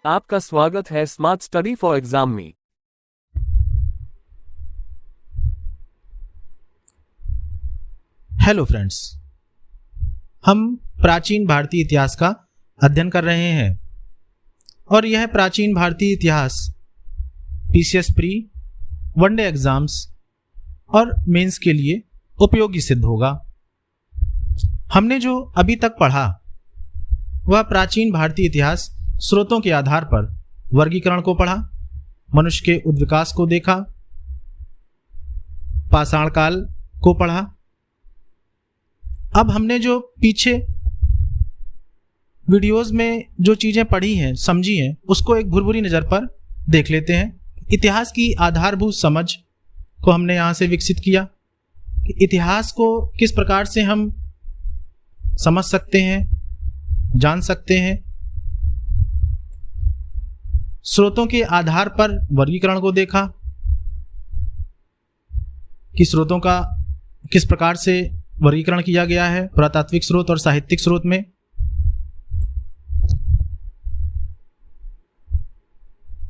आपका स्वागत है स्मार्ट स्टडी फॉर एग्जाम में। हेलो फ्रेंड्स, हम प्राचीन भारतीय इतिहास का अध्ययन कर रहे हैं और यह प्राचीन भारतीय इतिहास पीसीएस प्री, वनडे एग्जाम्स और मेंस के लिए उपयोगी सिद्ध होगा। हमने जो अभी तक पढ़ा वह प्राचीन भारतीय इतिहास स्रोतों के आधार पर वर्गीकरण को पढ़ा, मनुष्य के उद्विकास को देखा, पाषाण काल को पढ़ा। अब हमने जो पीछे वीडियोस में जो चीजें पढ़ी हैं, समझी हैं, उसको एक भुरभुरी नज़र पर देख लेते हैं। इतिहास की आधारभूत समझ को हमने यहाँ से विकसित किया कि इतिहास को किस प्रकार से हम समझ सकते हैं, जान सकते हैं। स्रोतों के आधार पर वर्गीकरण को देखा कि स्रोतों का किस प्रकार से वर्गीकरण किया गया है, पुरातात्विक स्रोत और साहित्यिक स्रोत में।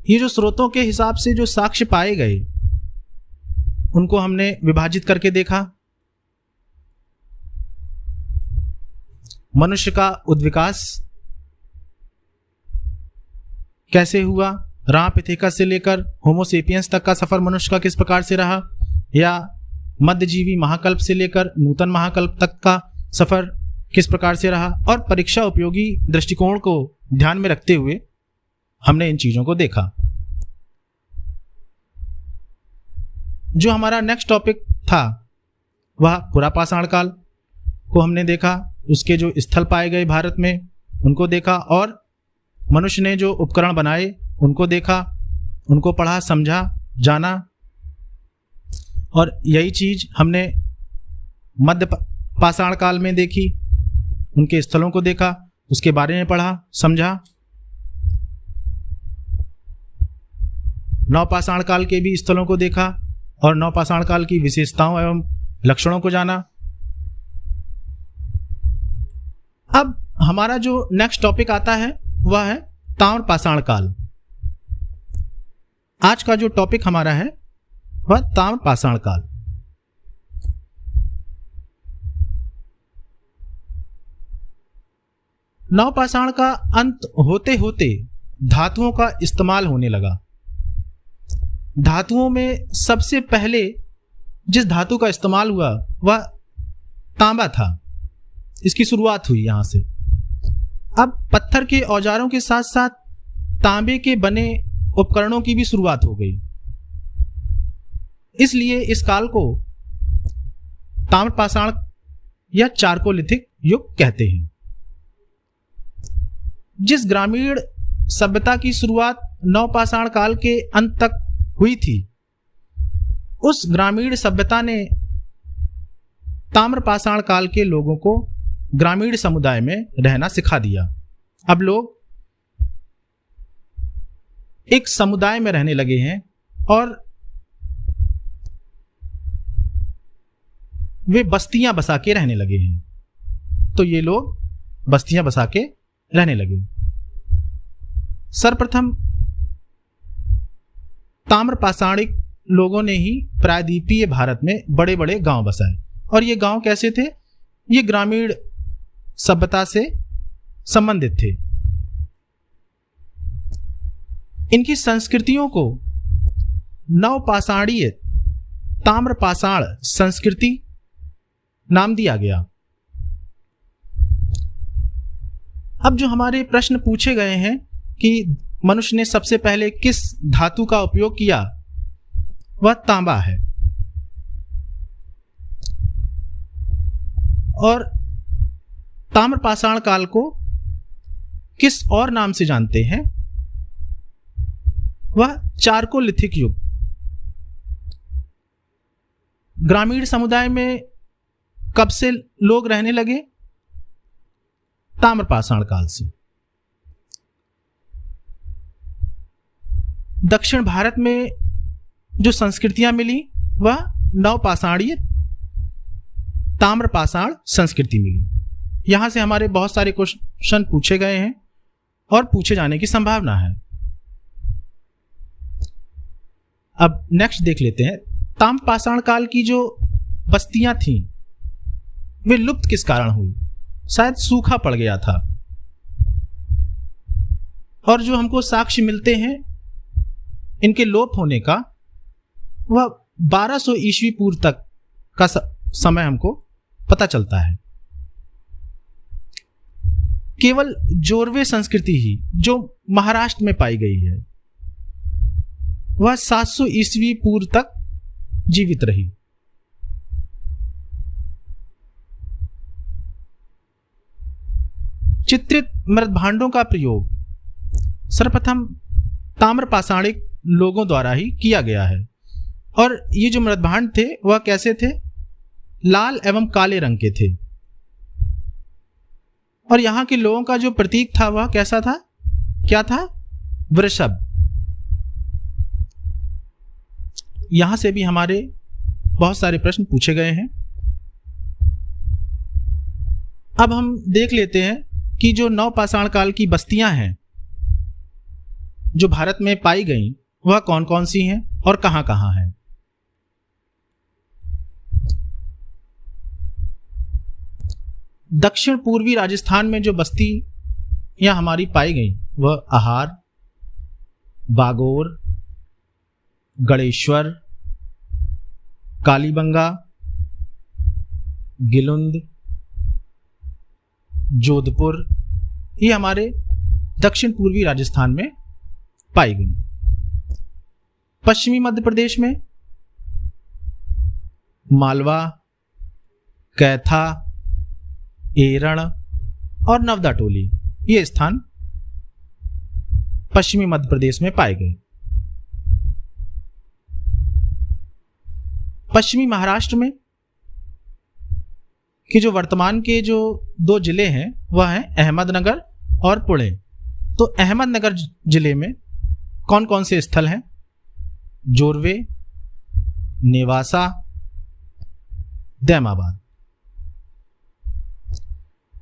ये जो स्रोतों के हिसाब से जो साक्ष्य पाए गए उनको हमने विभाजित करके देखा। मनुष्य का उद्विकास कैसे हुआ, रामापिथेकस से लेकर होमोसेपियंस तक का सफर मनुष्य का किस प्रकार से रहा, या मध्यजीवी महाकल्प से लेकर नूतन महाकल्प तक का सफर किस प्रकार से रहा, और परीक्षा उपयोगी दृष्टिकोण को ध्यान में रखते हुए हमने इन चीजों को देखा। जो हमारा नेक्स्ट टॉपिक था वह पुरापाषाण काल को हमने देखा। उसके जो स्थल पाए गए भारत में उनको देखा और मनुष्य ने जो उपकरण बनाए उनको देखा, उनको पढ़ा, समझा, जाना। और यही चीज हमने मध्य पाषाण काल में देखी, उनके स्थलों को देखा, उसके बारे में पढ़ा, समझा। नवपाषाण काल के भी स्थलों को देखा और नवपाषाण काल की विशेषताओं एवं लक्षणों को जाना। अब हमारा जो नेक्स्ट टॉपिक आता है वह है ताम्रपाषाण काल। आज का जो टॉपिक हमारा है वह ताम्रपाषाण काल। नवपाषाण का अंत होते होते धातुओं का इस्तेमाल होने लगा। धातुओं में सबसे पहले जिस धातु का इस्तेमाल हुआ वह तांबा था। इसकी शुरुआत हुई यहां से। अब पत्थर के औजारों के साथ साथ तांबे के बने उपकरणों की भी शुरुआत हो गई। इसलिए इस काल को ताम्रपाषाण या चारकोलिथिक युग कहते हैं। जिस ग्रामीण सभ्यता की शुरुआत नवपाषाण काल के अंत तक हुई थी, उस ग्रामीण सभ्यता ने ताम्रपाषाण काल के लोगों को ग्रामीण समुदाय में रहना सिखा दिया। अब लोग एक समुदाय में रहने लगे हैं और वे बस्तियां बसा के रहने लगे हैं। तो ये लोग बस्तियां बसा के रहने लगे। सर्वप्रथम ताम्रपाषाणिक लोगों ने ही प्रायद्वीपीय भारत में बड़े बड़े गांव बसाए। और ये गांव कैसे थे? ये ग्रामीण सभ्यता से संबंधित थे। इनकी संस्कृतियों को नवपाषाणीय ताम्रपाषाण संस्कृति नाम दिया गया। अब जो हमारे प्रश्न पूछे गए हैं कि मनुष्य ने सबसे पहले किस धातु का उपयोग किया, वह तांबा है। और ताम्रपाषाण काल को किस और नाम से जानते हैं? वह चारकोलिथिक युग। ग्रामीण समुदाय में कब से लोग रहने लगे? ताम्रपाषाण काल से। दक्षिण भारत में जो संस्कृतियां मिली वह नवपाषाणीय ताम्रपाषाण संस्कृति मिली। यहां से हमारे बहुत सारे क्वेश्चन पूछे गए हैं और पूछे जाने की संभावना है। अब नेक्स्ट देख लेते हैं, ताम्रपाषाण काल की जो बस्तियां थीं वे लुप्त किस कारण हुई? शायद सूखा पड़ गया था। और जो हमको साक्ष्य मिलते हैं इनके लोप होने का, वह 1200 ईस्वी पूर्व तक का समय हमको पता चलता है। केवल जोरवे संस्कृति ही जो महाराष्ट्र में पाई गई है वह 700 ईस्वी पूर्व तक जीवित रही। चित्रित मृदभांडों का प्रयोग सर्वप्रथम ताम्रपाषाणिक लोगों द्वारा ही किया गया है। और ये जो मृदभांड थे वह कैसे थे? लाल एवं काले रंग के थे। और यहाँ के लोगों का जो प्रतीक था वह कैसा था? क्या था? वृषभ। यहां से भी हमारे बहुत सारे प्रश्न पूछे गए हैं। अब हम देख लेते हैं कि जो नवपाषाण काल की बस्तियां हैं जो भारत में पाई गई वह कौन कौन सी हैं और कहां कहां हैं। दक्षिण पूर्वी राजस्थान में जो बस्ती यहां हमारी पाई गई वह आहार, बागोर, गणेश्वर, कालीबंगा, गिलुंद, जोधपुर, ये हमारे दक्षिण पूर्वी राजस्थान में पाई गई। पश्चिमी मध्य प्रदेश में मालवा, कैथा, एरण और नवदा टोली ये स्थान पश्चिमी मध्य प्रदेश में पाए गए। पश्चिमी महाराष्ट्र में कि जो वर्तमान के जो 2 जिले हैं वह हैं अहमदनगर और पुणे। तो अहमदनगर जिले में कौन कौन से स्थल हैं? जोरवे, नेवासा, दैमाबाद।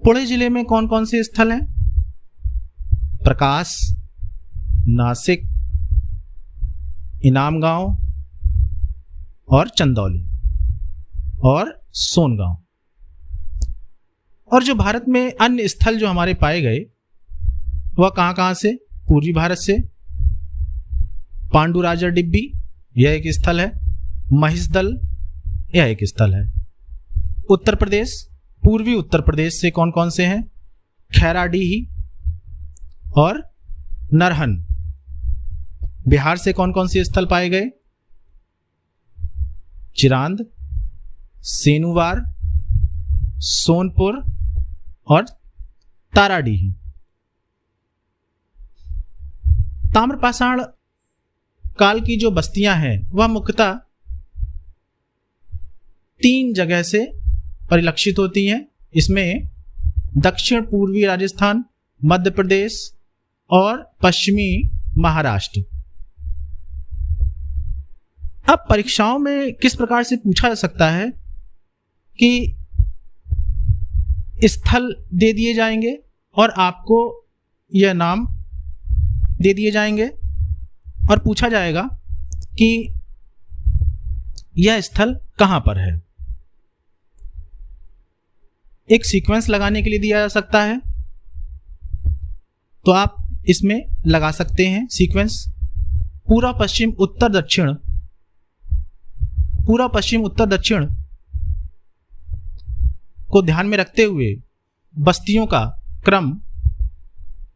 पुणे जिले में कौन कौन से स्थल हैं? प्रकाश, नासिक, इनामगांव और चंदौली और सोनगांव। और जो भारत में अन्य स्थल जो हमारे पाए गए वह कहां कहां से? पूर्वी भारत से पांडुराजर डिब्बी यह एक स्थल है, महिषदल यह एक स्थल है। उत्तर प्रदेश, पूर्वी उत्तर प्रदेश से कौन कौन से हैं? खैराडीही और नरहन। बिहार से कौन कौन से स्थल पाए गए? चिरांद, सेनुवार, सोनपुर और ताराडीही। ताम्रपाषाण काल की जो बस्तियां हैं वह मुख्यतः 3 जगह से परिलक्षित होती हैं। इसमें दक्षिण पूर्वी राजस्थान, मध्य प्रदेश और पश्चिमी महाराष्ट्र। अब परीक्षाओं में किस प्रकार से पूछा जा सकता है कि स्थल दे दिए जाएंगे और आपको यह नाम दे दिए जाएंगे और पूछा जाएगा कि यह स्थल कहां पर है। एक सीक्वेंस लगाने के लिए दिया जा सकता है, तो आप इसमें लगा सकते हैं सीक्वेंस पूर्व पश्चिम उत्तर दक्षिण, पूर्व पश्चिम उत्तर दक्षिण को ध्यान में रखते हुए बस्तियों का क्रम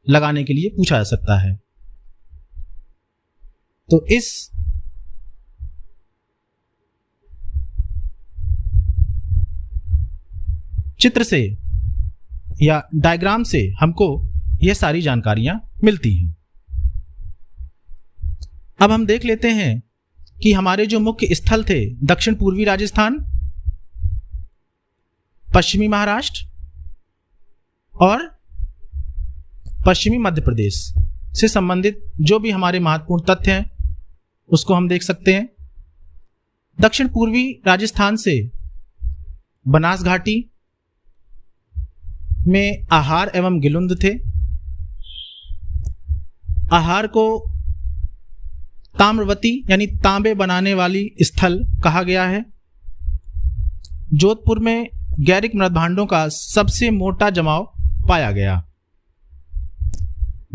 लगाने के लिए पूछा जा सकता है। तो इस चित्र से या डायग्राम से हमको यह सारी जानकारियां मिलती हैं। अब हम देख लेते हैं कि हमारे जो मुख्य स्थल थे दक्षिण पूर्वी राजस्थान, पश्चिमी महाराष्ट्र और पश्चिमी मध्य प्रदेश से संबंधित जो भी हमारे महत्वपूर्ण तथ्य हैं उसको हम देख सकते हैं। दक्षिण पूर्वी राजस्थान से बनास घाटी में आहार एवं गिलुंद थे। आहार को ताम्रवती यानी तांबे बनाने वाली स्थल कहा गया है। जोधपुर में गैरिक मृदभांडों का सबसे मोटा जमाव पाया गया।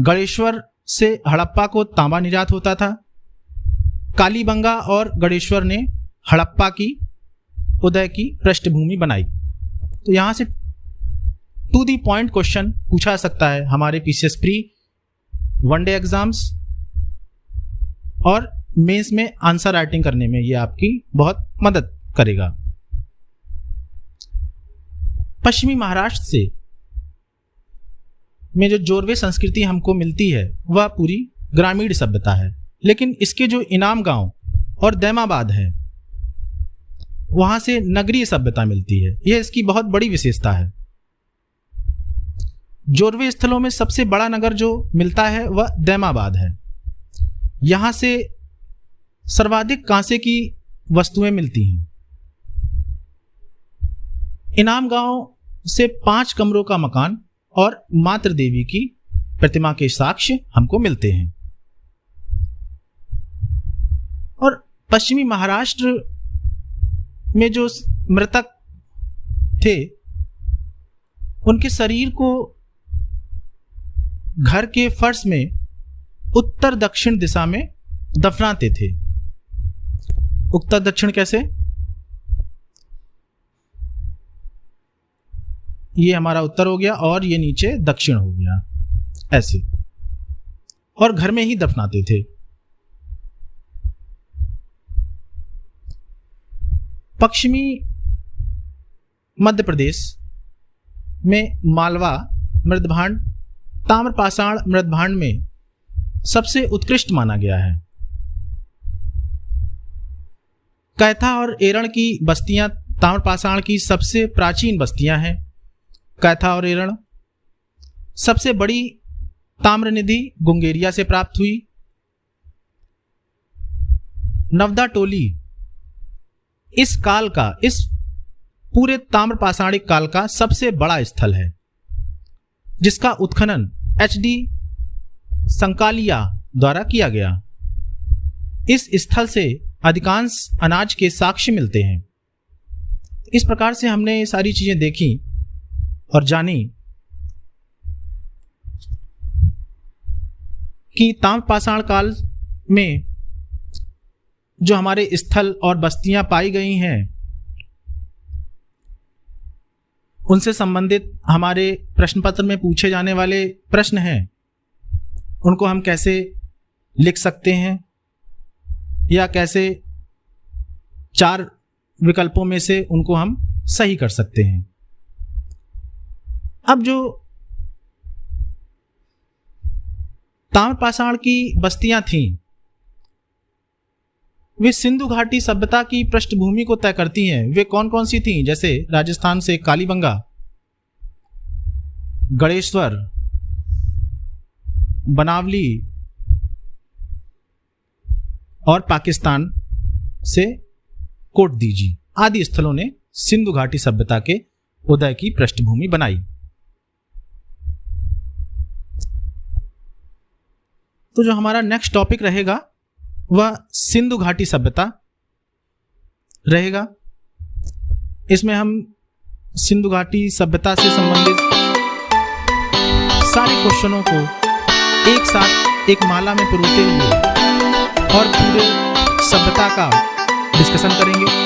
गणेश्वर से हड़प्पा को तांबा निर्यात होता था। कालीबंगा और गणेश्वर ने हड़प्पा की उदय की पृष्ठभूमि बनाई। तो यहाँ से टू दी पॉइंट क्वेश्चन पूछा सकता है हमारे पीसीएस प्री, वनडे एग्जाम्स और मेंस में आंसर राइटिंग करने में ये आपकी बहुत मदद करेगा। पश्चिमी महाराष्ट्र से में जो जोरवे संस्कृति हमको मिलती है वह पूरी ग्रामीण सभ्यता है, लेकिन इसके जो इनाम गांव और दैमाबाद है वहां से नगरीय सभ्यता मिलती है। यह इसकी बहुत बड़ी विशेषता है। जोरवे स्थलों में सबसे बड़ा नगर जो मिलता है वह दैमाबाद है। यहां से सर्वाधिक कांसे की वस्तुएं मिलती हैं। इनाम गांव से 5 कमरों का मकान और मातृ देवी की प्रतिमा के साक्ष्य हमको मिलते हैं। और पश्चिमी महाराष्ट्र में जो मृतक थे उनके शरीर को घर के फर्श में उत्तर दक्षिण दिशा में दफनाते थे। उत्तर दक्षिण कैसे? ये हमारा उत्तर हो गया और ये नीचे दक्षिण हो गया, ऐसे, और घर में ही दफनाते थे। पश्चिमी मध्य प्रदेश में मालवा मृदभांड ताम्रपाषाण मृदभांड में सबसे उत्कृष्ट माना गया है। कैथा और एरण की बस्तियां ताम्रपाषाण की सबसे प्राचीन बस्तियां हैं। कैथा और एरण सबसे बड़ी ताम्र निधि गुंगेरिया से प्राप्त हुई। नवदा टोली इस काल का, इस पूरे ताम्रपाषाणिक काल का सबसे बड़ा स्थल है, जिसका उत्खनन एच.डी. संकालिया द्वारा किया गया। इस स्थल से अधिकांश अनाज के साक्ष्य मिलते हैं। इस प्रकार से हमने ये सारी चीजें देखी और जानी कि ताम्रपाषाण काल में जो हमारे स्थल और बस्तियां पाई गई हैं उनसे संबंधित हमारे प्रश्न पत्र में पूछे जाने वाले प्रश्न हैं, उनको हम कैसे लिख सकते हैं या कैसे 4 विकल्पों में से उनको हम सही कर सकते हैं। अब जो ताम्रपाषाण की बस्तियां थीं वे सिंधु घाटी सभ्यता की पृष्ठभूमि को तय करती हैं। वे कौन कौन सी थीं? जैसे राजस्थान से कालीबंगा, गणेश्वर, बनावली और पाकिस्तान से कोटदीजी आदि स्थलों ने सिंधु घाटी सभ्यता के उदय की पृष्ठभूमि बनाई। तो जो हमारा नेक्स्ट टॉपिक रहेगा वह सिंधु घाटी सभ्यता रहेगा। इसमें हम सिंधु घाटी सभ्यता से संबंधित सारे क्वेश्चनों को एक साथ एक माला में पिरोते हुए और पूरे सभ्यता का डिस्कशन करेंगे।